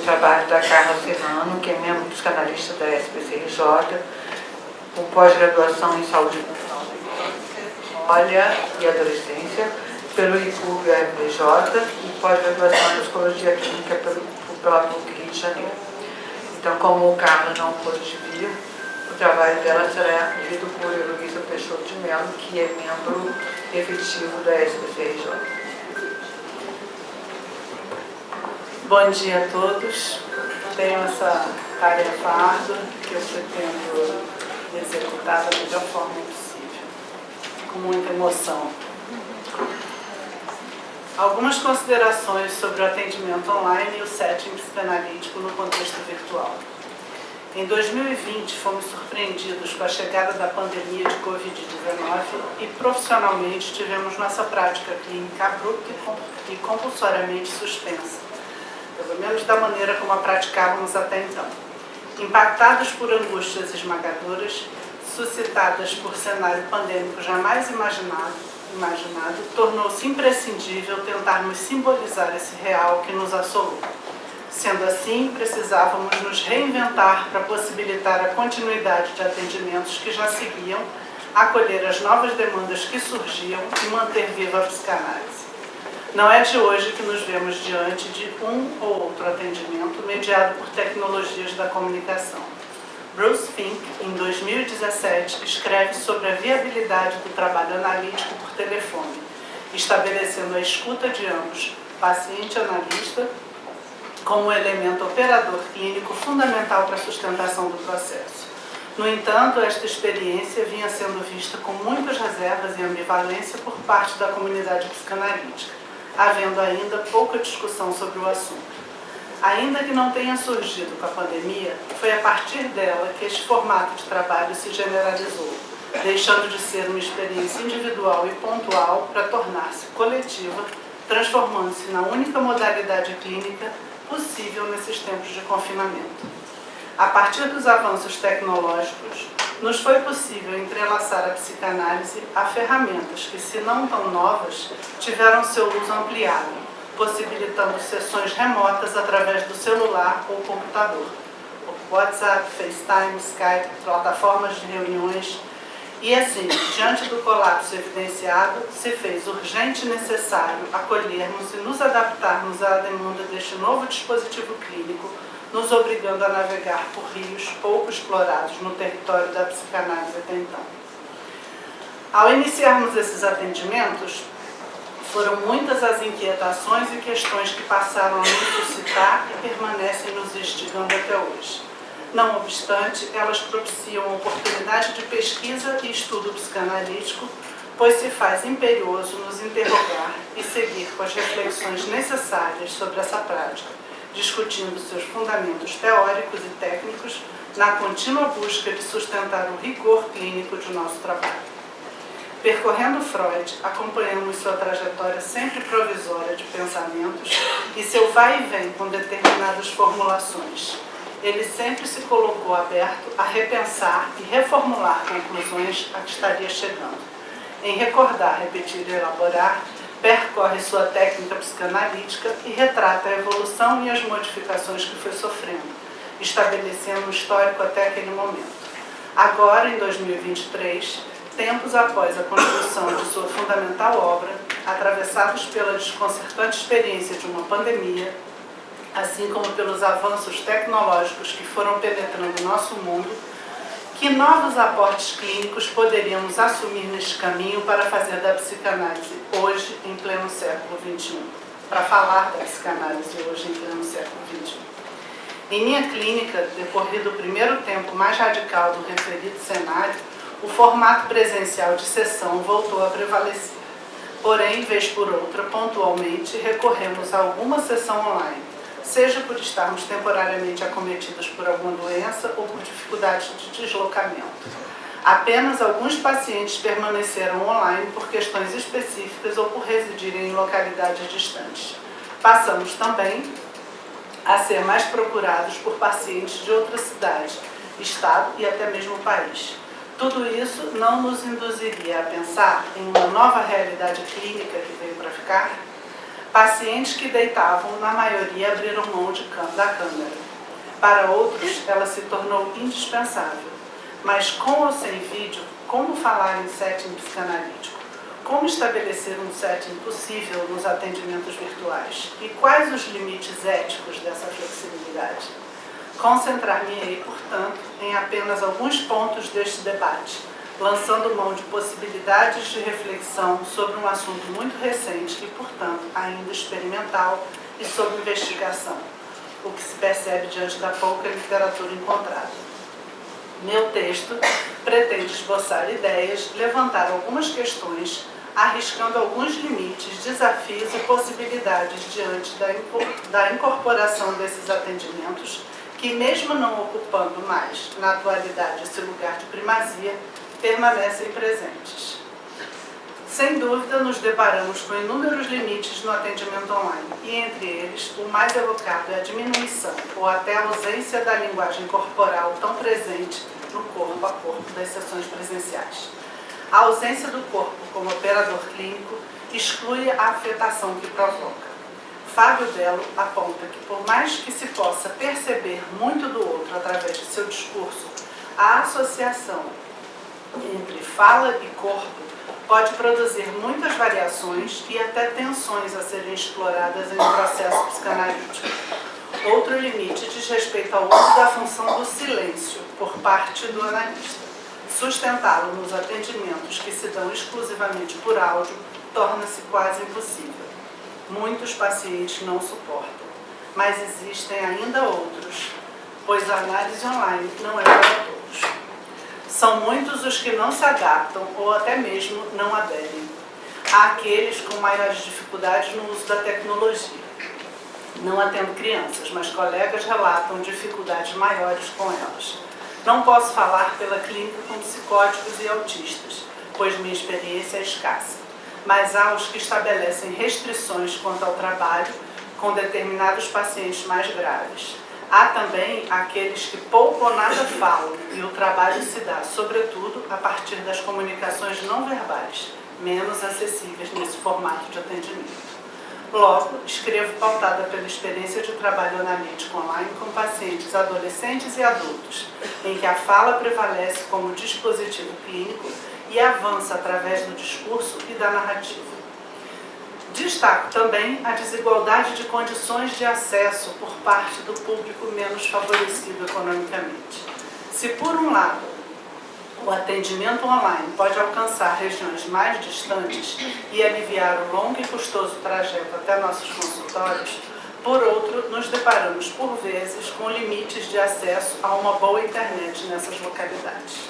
trabalho da Carla Serrano, que é membro psicanalista da SPCRJ, com pós-graduação em saúde mental da infância e adolescência, pelo IPUB-FJ e pós-graduação em psicologia clínica pela PUC Rio de Janeiro. Então, como o Carla não pôde vir, o trabalho dela será lido por Heloísa Peixoto de Mello, que é membro efetivo da SPCRJ. Bom dia a todos. Tenho essa tarefa árdua que eu pretendo executar da melhor forma possível, com muita emoção. Algumas considerações sobre o atendimento online e o setting psicanalítico no contexto virtual. Em 2020, fomos surpreendidos com a chegada da pandemia de Covid-19 e profissionalmente tivemos nossa prática clínica abrupta e compulsoriamente suspensa, pelo menos da maneira como a praticávamos até então. Impactados por angústias esmagadoras, suscitadas por cenário pandêmico jamais imaginado, tornou-se imprescindível tentarmos simbolizar esse real que nos assolou. Sendo assim, precisávamos nos reinventar para possibilitar a continuidade de atendimentos que já seguiam, acolher as novas demandas que surgiam e manter viva a psicanálise. Não é de hoje que nos vemos diante de um ou outro atendimento mediado por tecnologias da comunicação. Bruce Fink, em 2017, escreve sobre a viabilidade do trabalho analítico por telefone, estabelecendo a escuta de ambos, paciente e analista, como elemento operador clínico fundamental para a sustentação do processo. No entanto, esta experiência vinha sendo vista com muitas reservas e ambivalência por parte da comunidade psicanalítica, havendo ainda pouca discussão sobre o assunto. Ainda que não tenha surgido com a pandemia, foi a partir dela que este formato de trabalho se generalizou, deixando de ser uma experiência individual e pontual para tornar-se coletiva, transformando-se na única modalidade clínica possível nesses tempos de confinamento. A partir dos avanços tecnológicos, nos foi possível entrelaçar a psicanálise a ferramentas que, se não tão novas, tiveram seu uso ampliado, possibilitando sessões remotas através do celular ou computador, WhatsApp, FaceTime, Skype, plataformas de reuniões. E assim, diante do colapso evidenciado, se fez urgente e necessário acolhermos e nos adaptarmos à demanda deste novo dispositivo clínico, nos obrigando a navegar por rios pouco explorados no território da psicanálise até então. Ao iniciarmos esses atendimentos, foram muitas as inquietações e questões que passaram a nos suscitar e permanecem nos instigando até hoje. Não obstante, elas propiciam a oportunidade de pesquisa e estudo psicanalítico, pois se faz imperioso nos interrogar e seguir com as reflexões necessárias sobre essa prática, discutindo seus fundamentos teóricos e técnicos na contínua busca de sustentar o rigor clínico de nosso trabalho. Percorrendo Freud, acompanhamos sua trajetória sempre provisória de pensamentos e seu vai e vem com determinadas formulações. Ele sempre se colocou aberto a repensar e reformular conclusões a que estaria chegando. Em recordar, repetir e elaborar, percorre sua técnica psicanalítica e retrata a evolução e as modificações que foi sofrendo, estabelecendo um histórico até aquele momento. Agora, em 2023, tempos após a construção de sua fundamental obra, atravessados pela desconcertante experiência de uma pandemia, assim como pelos avanços tecnológicos que foram penetrando o nosso mundo, que novos aportes clínicos poderíamos assumir neste caminho para fazer da psicanálise hoje, em pleno século XXI? Para falar da psicanálise hoje, em pleno século XXI. Em minha clínica, decorrido o primeiro tempo mais radical do referido cenário, o formato presencial de sessão voltou a prevalecer. Porém, vez por outra, pontualmente, recorremos a alguma sessão online, seja por estarmos temporariamente acometidos por alguma doença ou por dificuldade de deslocamento. Apenas alguns pacientes permaneceram online por questões específicas ou por residirem em localidades distantes. Passamos também a ser mais procurados por pacientes de outra cidade, estado e até mesmo país. Tudo isso não nos induziria a pensar em uma nova realidade clínica que veio para ficar? Pacientes que deitavam, na maioria, abriram mão da câmera. Para outros, ela se tornou indispensável. Mas com ou sem vídeo, como falar em setting psicanalítico? Como estabelecer um setting possível nos atendimentos virtuais? E quais os limites éticos dessa flexibilidade? Concentrar-me-ei, portanto, em apenas alguns pontos deste debate, lançando mão de possibilidades de reflexão sobre um assunto muito recente e, portanto, ainda experimental e sob investigação, o que se percebe diante da pouca literatura encontrada. Meu texto pretende esboçar ideias, levantar algumas questões, arriscando alguns limites, desafios e possibilidades diante da incorporação desses atendimentos, que mesmo não ocupando mais, na atualidade, esse lugar de primazia, permanecem presentes. Sem dúvida, nos deparamos com inúmeros limites no atendimento online, e entre eles, o mais evocado é a diminuição ou até a ausência da linguagem corporal tão presente no corpo a corpo das sessões presenciais. A ausência do corpo como operador clínico exclui a afetação que provoca. Fábio Belo aponta que, por mais que se possa perceber muito do outro através de seu discurso, a associação entre fala e corpo pode produzir muitas variações e até tensões a serem exploradas em um processo psicanalítico. Outro limite diz respeito ao uso da função do silêncio por parte do analista. Sustentá-lo nos atendimentos que se dão exclusivamente por áudio torna-se quase impossível. Muitos pacientes não suportam, mas existem ainda outros, pois a análise online não é para todos. São muitos os que não se adaptam ou até mesmo não aderem. Há aqueles com maiores dificuldades no uso da tecnologia. Não atendo crianças, mas colegas relatam dificuldades maiores com elas. Não posso falar pela clínica com psicóticos e autistas, pois minha experiência é escassa. Mas há os que estabelecem restrições quanto ao trabalho com determinados pacientes mais graves. Há também aqueles que pouco ou nada falam e o trabalho se dá, sobretudo, a partir das comunicações não verbais, menos acessíveis nesse formato de atendimento. Logo, escrevo pautada pela experiência de trabalho analítico online com pacientes adolescentes e adultos, em que a fala prevalece como dispositivo clínico e avança através do discurso e da narrativa. Destaco também a desigualdade de condições de acesso por parte do público menos favorecido economicamente. Se, por um lado, o atendimento online pode alcançar regiões mais distantes e aliviar o longo e custoso trajeto até nossos consultórios, por outro, nos deparamos, por vezes, com limites de acesso a uma boa internet nessas localidades.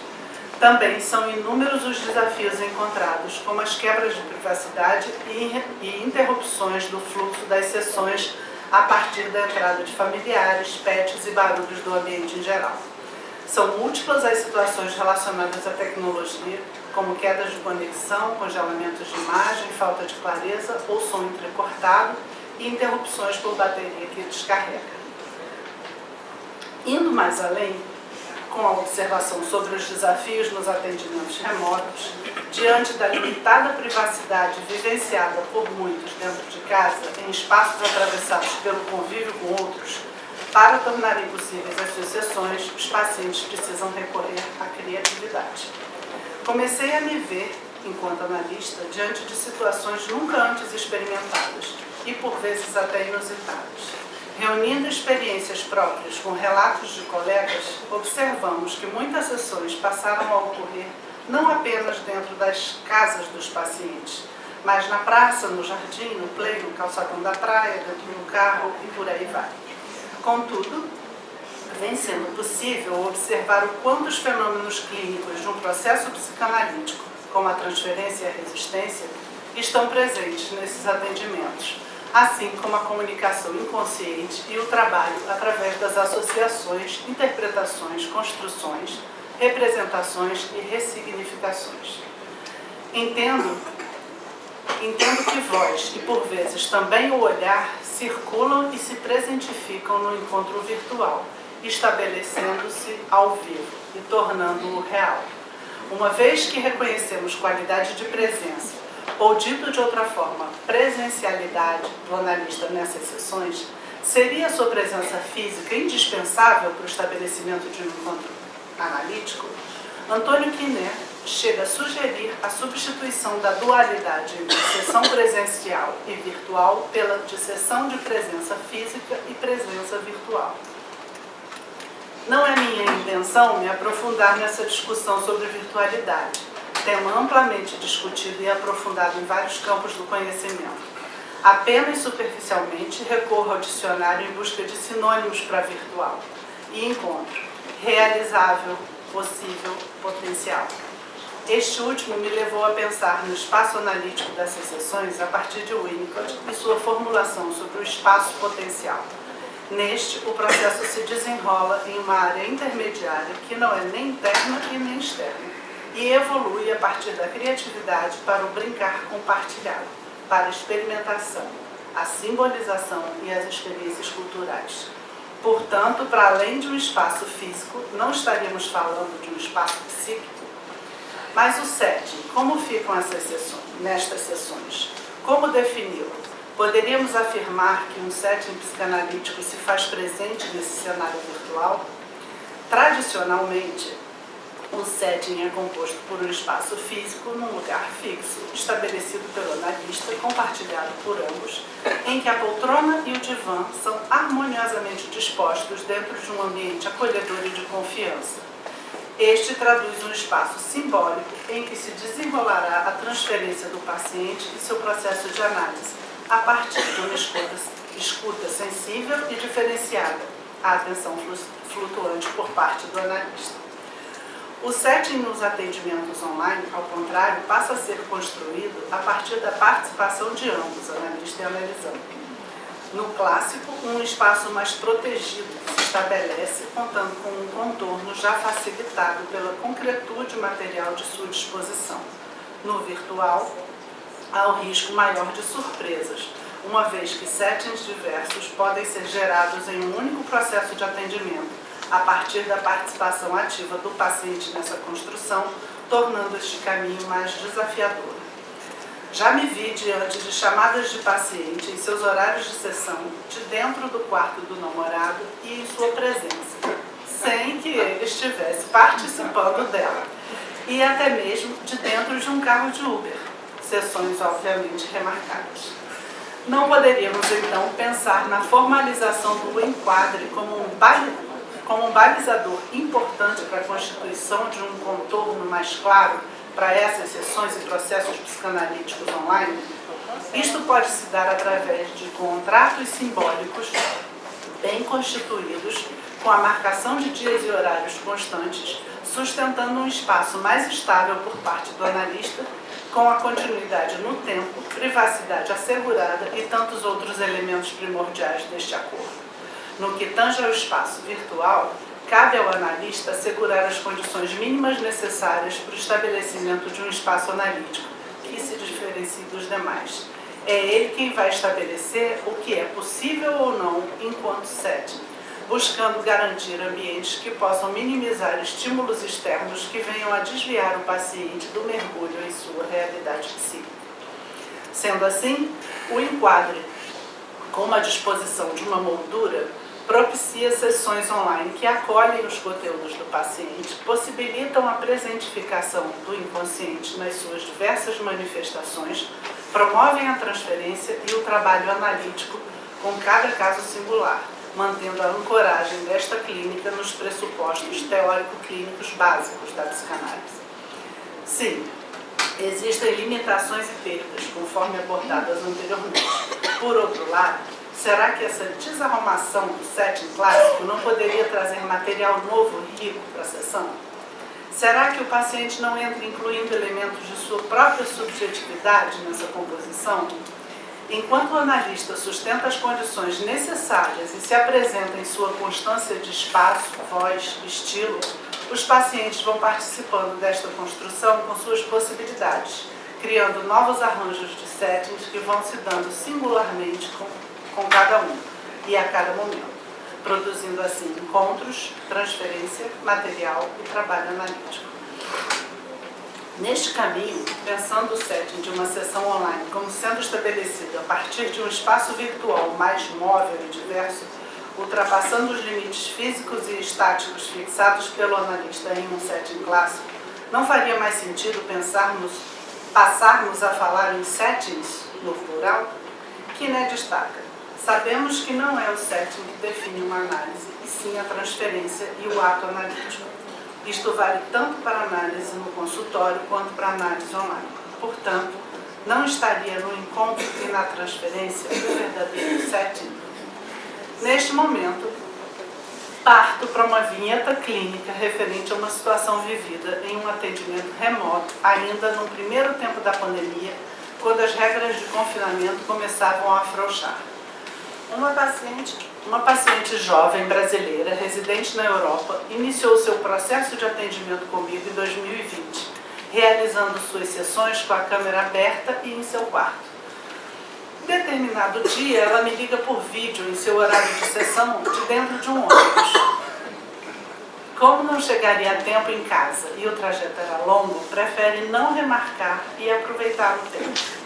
Também são inúmeros os desafios encontrados, como as quebras de privacidade e interrupções do fluxo das sessões a partir da entrada de familiares, pets e barulhos do ambiente em geral. São múltiplas as situações relacionadas à tecnologia, como quedas de conexão, congelamentos de imagem, falta de clareza ou som entrecortado e interrupções por bateria que descarrega. Indo mais além, com a observação sobre os desafios nos atendimentos remotos, diante da limitada privacidade vivenciada por muitos dentro de casa, em espaços atravessados pelo convívio com outros, para tornarem possíveis as suas sessões, os pacientes precisam recorrer à criatividade. Comecei a me ver, enquanto analista, diante de situações nunca antes experimentadas e, por vezes, até inusitadas. Reunindo experiências próprias com relatos de colegas, observamos que muitas sessões passaram a ocorrer não apenas dentro das casas dos pacientes, mas na praça, no jardim, no play, no calçadão da praia, dentro do carro e por aí vai. Contudo, vem sendo possível observar o quanto os fenômenos clínicos de um processo psicanalítico, como a transferência e a resistência, estão presentes nesses atendimentos, assim como a comunicação inconsciente e o trabalho através das associações, interpretações, construções, representações e ressignificações. Entendo que voz e, por vezes, também o olhar circulam e se presentificam no encontro virtual, estabelecendo-se ao vivo e tornando-o real. Uma vez que reconhecemos qualidade de presença Ou dito de outra forma, presencialidade do analista nessas sessões, seria a sua presença física indispensável para o estabelecimento de um encontro analítico? Antônio Quiné chega a sugerir a substituição da dualidade entre sessão presencial e virtual pela de sessão de presença física e presença virtual. Não é minha intenção me aprofundar nessa discussão sobre virtualidade, tema amplamente discutido e aprofundado em vários campos do conhecimento. Apenas superficialmente recorro ao dicionário em busca de sinônimos para virtual e encontro realizável, possível, potencial. Este último me levou a pensar no espaço analítico dessas sessões a partir de Winnicott e sua formulação sobre o espaço potencial. Neste, o processo se desenrola em uma área intermediária que não é nem interna e nem externa, e evolui a partir da criatividade para o brincar compartilhado, para a experimentação, a simbolização e as experiências culturais. Portanto, para além de um espaço físico, não estaríamos falando de um espaço psíquico. Mas o setting, como ficam nestas sessões? Como defini-lo? Poderíamos afirmar que um setting psicanalítico se faz presente nesse cenário virtual? Tradicionalmente, o setting é composto por um espaço físico num lugar fixo, estabelecido pelo analista, compartilhado por ambos, em que a poltrona e o divã são harmoniosamente dispostos dentro de um ambiente acolhedor e de confiança. Este traduz um espaço simbólico em que se desenrolará a transferência do paciente e seu processo de análise, a partir de uma escuta sensível e diferenciada, a atenção flutuante por parte do analista. O setting nos atendimentos online, ao contrário, passa a ser construído a partir da participação de ambos, analista e analisante. No clássico, um espaço mais protegido que se estabelece contando com um contorno já facilitado pela concretude material de sua disposição. No virtual, há o risco maior de surpresas, uma vez que settings diversos podem ser gerados em um único processo de atendimento, a partir da participação ativa do paciente nessa construção, tornando este caminho mais desafiador. Já me vi diante de chamadas de paciente em seus horários de sessão, de dentro do quarto do namorado e em sua presença, sem que ele estivesse participando dela, e até mesmo de dentro de um carro de Uber, sessões obviamente remarcadas. Não poderíamos então pensar na formalização do enquadre como um balizador importante para a constituição de um contorno mais claro para essas sessões e processos psicanalíticos online? Isto pode se dar através de contratos simbólicos bem constituídos, com a marcação de dias e horários constantes, sustentando um espaço mais estável por parte do analista, com a continuidade no tempo, privacidade assegurada e tantos outros elementos primordiais deste acordo. No que tange ao espaço virtual, cabe ao analista assegurar as condições mínimas necessárias para o estabelecimento de um espaço analítico, que se diferencie dos demais. É ele quem vai estabelecer o que é possível ou não enquanto setting, buscando garantir ambientes que possam minimizar estímulos externos que venham a desviar o paciente do mergulho em sua realidade psíquica. Sendo assim, o enquadre, com a disposição de uma moldura, propicia sessões online que acolhem os conteúdos do paciente, possibilitam a presentificação do inconsciente nas suas diversas manifestações, promovem a transferência e o trabalho analítico com cada caso singular, mantendo a ancoragem desta clínica nos pressupostos teórico-clínicos básicos da psicanálise. Sim, existem limitações e perdas, conforme abordadas anteriormente. Por outro lado, será que essa desarrumação do setting clássico não poderia trazer material novo e rico para a sessão? Será que o paciente não entra incluindo elementos de sua própria subjetividade nessa composição? Enquanto o analista sustenta as condições necessárias e se apresenta em sua constância de espaço, voz, estilo, os pacientes vão participando desta construção com suas possibilidades, criando novos arranjos de settings que vão se dando singularmente com cada um e a cada momento, produzindo assim encontros, transferência, material e trabalho analítico. Neste caminho, pensando o setting de uma sessão online como sendo estabelecido a partir de um espaço virtual mais móvel e diverso, ultrapassando os limites físicos e estáticos fixados pelo analista em um setting clássico, não faria mais sentido passarmos a falar em settings, no plural? Quiné destaca: sabemos que não é o setting que define uma análise, e sim a transferência e o ato analítico. Isto vale tanto para análise no consultório quanto para análise online. Portanto, não estaria no encontro e na transferência do verdadeiro setting? Neste momento, parto para uma vinheta clínica referente a uma situação vivida em um atendimento remoto, ainda no primeiro tempo da pandemia, quando as regras de confinamento começavam a afrouxar. Uma paciente jovem brasileira, residente na Europa, iniciou seu processo de atendimento comigo em 2020, realizando suas sessões com a câmera aberta e em seu quarto. Determinado dia, ela me liga por vídeo em seu horário de sessão de dentro de um ônibus. Como não chegaria a tempo em casa e o trajeto era longo, prefere não remarcar e aproveitar o tempo.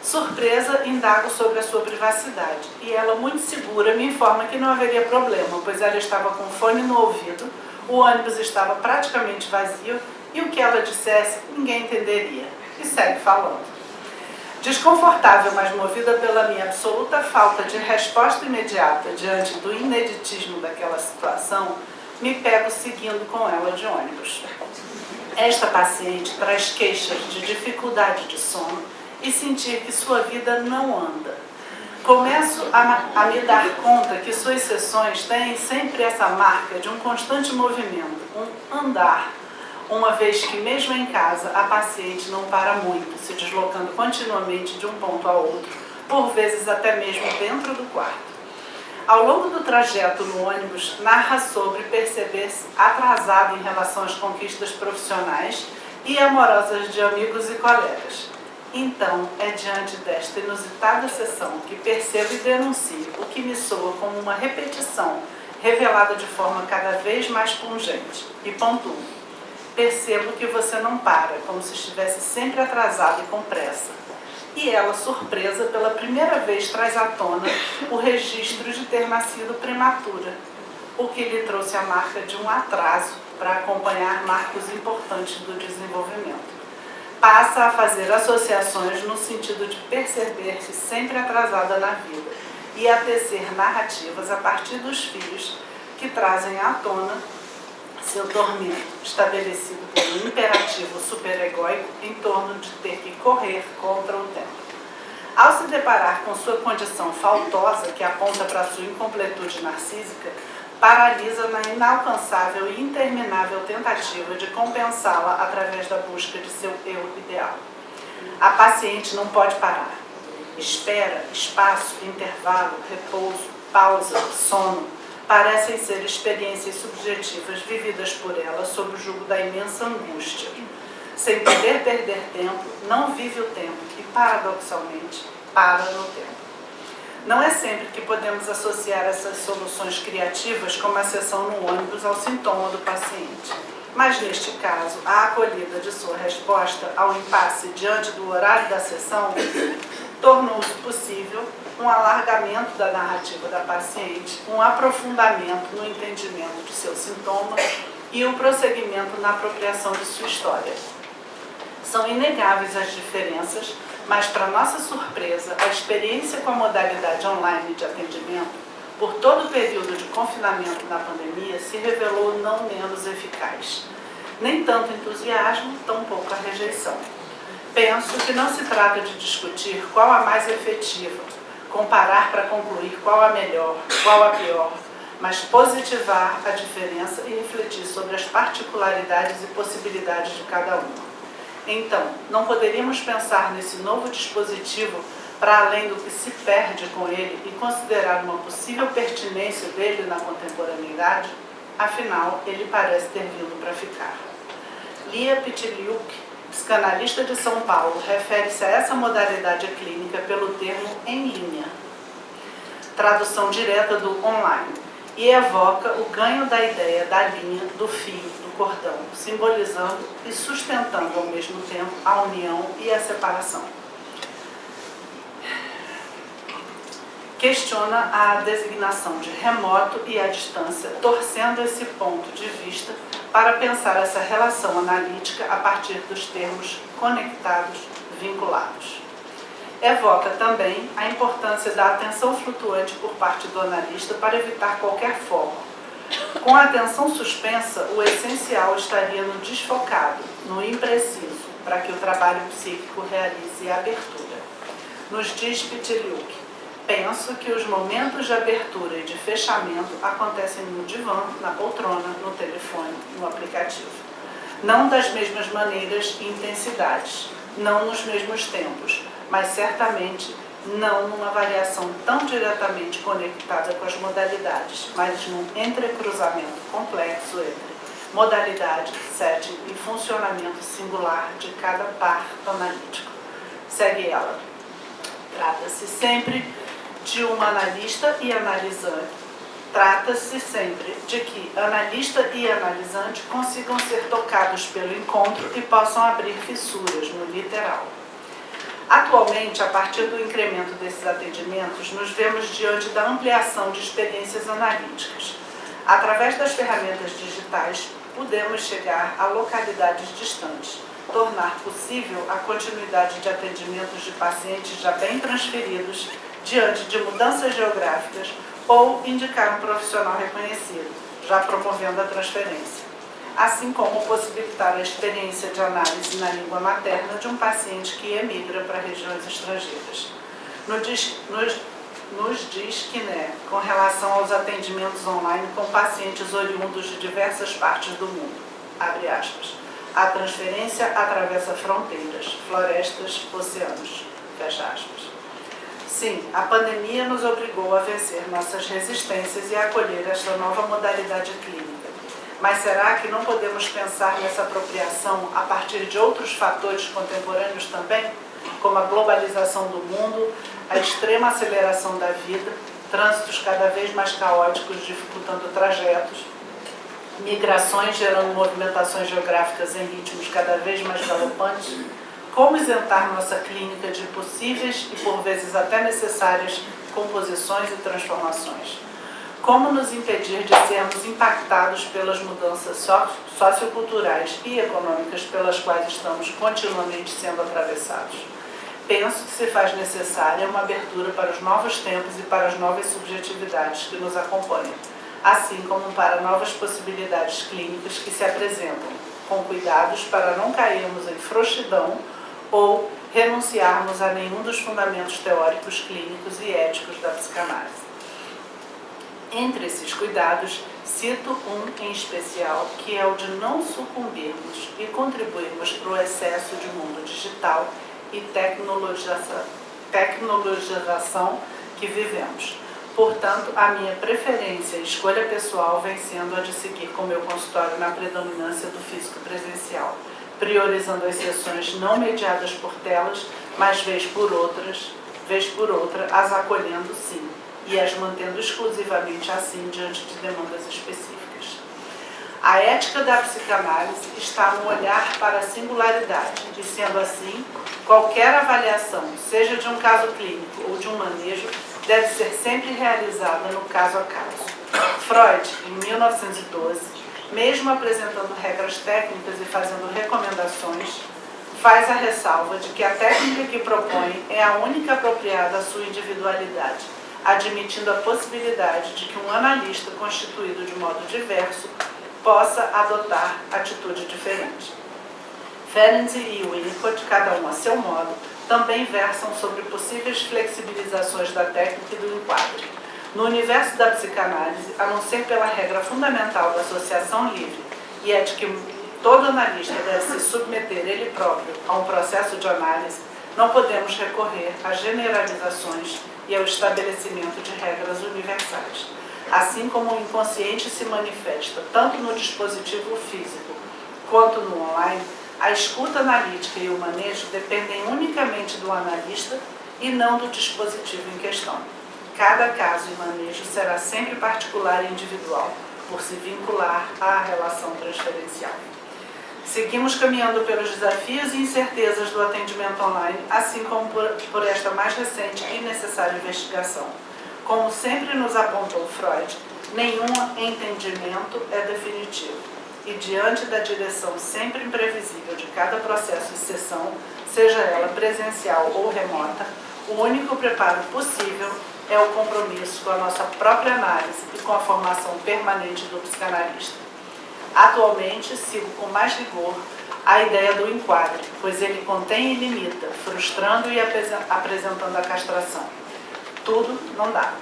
Surpresa, indago sobre a sua privacidade e ela, muito segura, me informa que não haveria problema, pois ela estava com fone no ouvido, o ônibus estava praticamente vazio e o que ela dissesse ninguém entenderia. E segue falando. Desconfortável, mas movida pela minha absoluta falta de resposta imediata diante do ineditismo daquela situação, me pego seguindo com ela de ônibus. Esta paciente traz queixas de dificuldade de sono e sentir que sua vida não anda. Começo a me dar conta que suas sessões têm sempre essa marca de um constante movimento, um andar, uma vez que mesmo em casa a paciente não para muito, se deslocando continuamente de um ponto ao outro, por vezes até mesmo dentro do quarto. Ao longo do trajeto no ônibus, narra sobre perceber-se atrasado em relação às conquistas profissionais e amorosas de amigos e colegas. Então, é diante desta inusitada sessão que percebo e denuncio o que me soa como uma repetição, revelada de forma cada vez mais pungente. E pontuo: percebo que você não para, como se estivesse sempre atrasado e com pressa. E ela, surpresa, pela primeira vez traz à tona o registro de ter nascido prematura, o que lhe trouxe a marca de um atraso para acompanhar marcos importantes do desenvolvimento. Passa a fazer associações no sentido de perceber-se sempre atrasada na vida e a tecer narrativas a partir dos filhos que trazem à tona seu tormento, estabelecido por um imperativo superegóico em torno de ter que correr contra o tempo. Ao se deparar com sua condição faltosa, que aponta para sua incompletude narcísica, paralisa na inalcançável e interminável tentativa de compensá-la através da busca de seu eu ideal. A paciente não pode parar. Espera, espaço, intervalo, repouso, pausa, sono, parecem ser experiências subjetivas vividas por ela sob o jugo da imensa angústia. Sem poder perder tempo, não vive o tempo e, paradoxalmente, para no tempo. Não é sempre que podemos associar essas soluções criativas, como a sessão no ônibus, ao sintoma do paciente. Mas, neste caso, a acolhida de sua resposta ao impasse diante do horário da sessão tornou-se possível um alargamento da narrativa da paciente, um aprofundamento no entendimento de seu sintoma e um prosseguimento na apropriação de sua história. São inegáveis as diferenças, mas, para nossa surpresa, a experiência com a modalidade online de atendimento, por todo o período de confinamento na pandemia, se revelou não menos eficaz. Nem tanto entusiasmo, tampouco a rejeição. Penso que não se trata de discutir qual a mais efetiva, comparar para concluir qual a melhor, qual a pior, mas positivar a diferença e refletir sobre as particularidades e possibilidades de cada uma. Então, não poderíamos pensar nesse novo dispositivo para além do que se perde com ele e considerar uma possível pertinência dele na contemporaneidade? Afinal, ele parece ter vindo para ficar. Lia Pitiliuk, psicanalista de São Paulo, refere-se a essa modalidade clínica pelo termo em linha, tradução direta do online, e evoca o ganho da ideia da linha, do fio, do cordão, simbolizando e sustentando ao mesmo tempo a união e a separação. Questiona a designação de remoto e a distância, torcendo esse ponto de vista para pensar essa relação analítica a partir dos termos conectados, vinculados. Evoca também a importância da atenção flutuante por parte do analista para evitar qualquer foco. Com a atenção suspensa, o essencial estaria no desfocado, no impreciso, para que o trabalho psíquico realize a abertura. Nos diz Piteliuk: penso que os momentos de abertura e de fechamento acontecem no divã, na poltrona, no telefone, no aplicativo. Não das mesmas maneiras e intensidades, não nos mesmos tempos, mas certamente não numa variação tão diretamente conectada com as modalidades, mas num entrecruzamento complexo entre modalidade, setting e funcionamento singular de cada par analítico. Segue ela. Trata-se sempre de uma analista e analisante. Trata-se sempre de que analista e analisante consigam ser tocados pelo encontro e possam abrir fissuras no literal. Atualmente, a partir do incremento desses atendimentos, nos vemos diante da ampliação de experiências analíticas. Através das ferramentas digitais, podemos chegar a localidades distantes, tornar possível a continuidade de atendimentos de pacientes já bem transferidos diante de mudanças geográficas ou indicar um profissional reconhecido, já promovendo a transferência, assim como possibilitar a experiência de análise na língua materna de um paciente que emigra para regiões estrangeiras. Nos diz que, com relação aos atendimentos online com pacientes oriundos de diversas partes do mundo, abre aspas, a transferência atravessa fronteiras, florestas, oceanos, fecha aspas. Sim, a pandemia nos obrigou a vencer nossas resistências e a acolher esta nova modalidade clínica. Mas será que não podemos pensar nessa apropriação a partir de outros fatores contemporâneos também, como a globalização do mundo, a extrema aceleração da vida, trânsitos cada vez mais caóticos dificultando trajetos, migrações gerando movimentações geográficas em ritmos cada vez mais galopantes? Como isentar nossa clínica de possíveis e por vezes até necessárias composições e transformações? Como nos impedir de sermos impactados pelas mudanças socioculturais e econômicas pelas quais estamos continuamente sendo atravessados? Penso que se faz necessária uma abertura para os novos tempos e para as novas subjetividades que nos acompanham, assim como para novas possibilidades clínicas que se apresentam, com cuidados para não cairmos em frouxidão ou renunciarmos a nenhum dos fundamentos teóricos, clínicos e éticos da psicanálise. Entre esses cuidados, cito um em especial, que é o de não sucumbirmos e contribuirmos para o excesso de mundo digital e tecnologização que vivemos. Portanto, a minha preferência e escolha pessoal vem sendo a de seguir com meu consultório na predominância do físico presencial, priorizando as sessões não mediadas por telas, mas vez por outra, as acolhendo sim, e as mantendo exclusivamente assim diante de demandas específicas. A ética da psicanálise está no olhar para a singularidade, e sendo assim, qualquer avaliação, seja de um caso clínico ou de um manejo, deve ser sempre realizada no caso a caso. Freud, em 1912, mesmo apresentando regras técnicas e fazendo recomendações, faz a ressalva de que a técnica que propõe é a única apropriada à sua individualidade, admitindo a possibilidade de que um analista constituído de modo diverso possa adotar atitude diferente. Ferenczi e Winnicott, cada um a seu modo, também versam sobre possíveis flexibilizações da técnica e do enquadre. No universo da psicanálise, a não ser pela regra fundamental da associação livre, e é de que todo analista deve se submeter ele próprio a um processo de análise, não podemos recorrer a generalizações e ao estabelecimento de regras universais. Assim como o inconsciente se manifesta tanto no dispositivo físico quanto no online, a escuta analítica e o manejo dependem unicamente do analista e não do dispositivo em questão. Cada caso e manejo será sempre particular e individual, por se vincular à relação transferencial. Seguimos caminhando pelos desafios e incertezas do atendimento online, assim como por esta mais recente e necessária investigação. Como sempre nos apontou Freud, nenhum entendimento é definitivo. E diante da direção sempre imprevisível de cada processo de sessão, seja ela presencial ou remota, o único preparo possível é o compromisso com a nossa própria análise e com a formação permanente do psicanalista. Atualmente, sigo com mais rigor a ideia do enquadre, pois ele contém e limita, frustrando e apresentando a castração. Tudo não dá.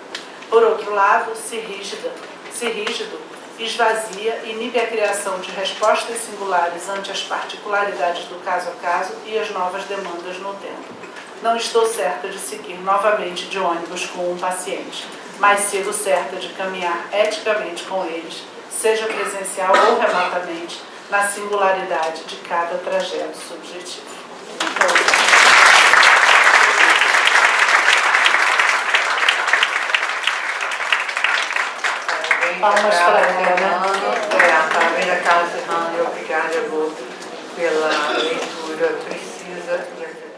Por outro lado, se rígido, esvazia e inibe a criação de respostas singulares ante as particularidades do caso a caso e as novas demandas no tempo. Não estou certa de seguir novamente de ônibus com um paciente, mas sigo certa de caminhar eticamente com eles, seja presencial ou remotamente, na singularidade de cada trajeto subjetivo. Palmas para ela. Parabéns a Carla Serrano e obrigada pela leitura precisa e